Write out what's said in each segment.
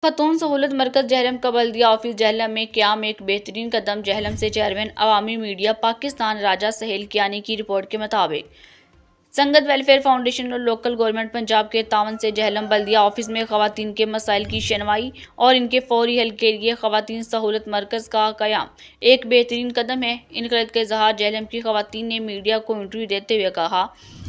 خاتون سہولت مرکز جہلم کا بلدیہ آفس جہلم میں قیام ایک بہترین قدم۔ جہلم سے چیئرمین عوامی میڈیا پاکستان راجہ سہیل کیانی کی رپورٹ کے مطابق سنگت ویلفیئر فاؤنڈیشن اور لوکل گورنمنٹ پنجاب کے تعاون سے جہلم بلدیہ آفس میں خواتین کے مسائل کی شنوائی اور ان کے فوری حل کے لیے خواتین سہولت مرکز کا قیام ایک بہترین قدم ہے۔ انقلاب کے اظہار جہلم کی خواتین نے میڈیا کو انٹرویو دیتے ہوئے کہا۔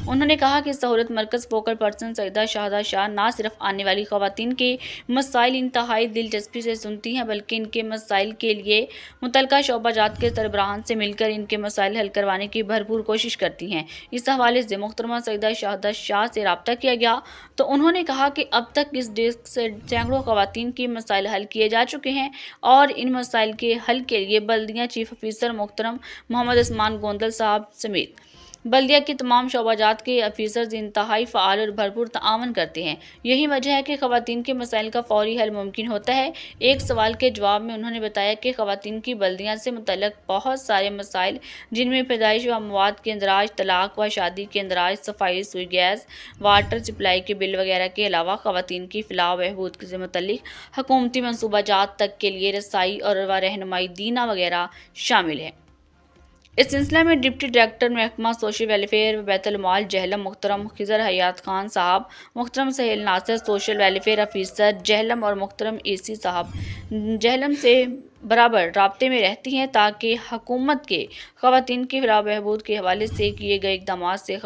انہوں نے کہا کہ سہولت مرکز فوکل پرسن سیدہ شہادہ شاہ نہ صرف آنے والی خواتین کے مسائل انتہائی دلچسپی سے سنتی ہیں بلکہ ان کے مسائل کے لیے متعلقہ شعبہ جات کے سربراہان سے مل کر ان کے مسائل حل کروانے کی بھرپور کوشش کرتی ہیں۔ اس حوالے سے محترمہ سیدہ شہادہ شاہ سے رابطہ کیا گیا تو انہوں نے کہا کہ اب تک اس ڈیسک سے سینکڑوں خواتین کے مسائل حل کیے جا چکے ہیں اور ان مسائل کے حل کے لیے بلدیہ چیف آفیسر محترم محمد عثمان گوندل صاحب سمیت بلدیہ کے تمام شعبہ جات کے آفیسرز انتہائی فعال اور بھرپور تعاون کرتے ہیں۔ یہی وجہ ہے کہ خواتین کے مسائل کا فوری حل ممکن ہوتا ہے۔ ایک سوال کے جواب میں انہوں نے بتایا کہ خواتین کی بلدیہ سے متعلق بہت سارے مسائل جن میں پیدائش و اموات کے اندراج، طلاق و شادی کے اندراج، صفائی، رسوئی گیس، واٹر سپلائی کے بل وغیرہ کے علاوہ خواتین کی فلاح و بہبود سے متعلق حکومتی منصوبہ جات تک کے لیے رسائی اور رہنمائی دینا وغیرہ شامل ہے۔ اس سلسلے میں ڈپٹی ڈائریکٹر محکمہ سوشل ویلفیئر و بیت المال جہلم محترم خضر حیات خان صاحب، محترم سہیل ناصر سوشل ویلفیئر آفیسر جہلم اور محترم اے سی صاحب جہلم سے برابر رابطے میں رہتی ہیں تاکہ حکومت کے خواتین کی فلاح و بہبود کے حوالے سے کیے گئے اقدامات سے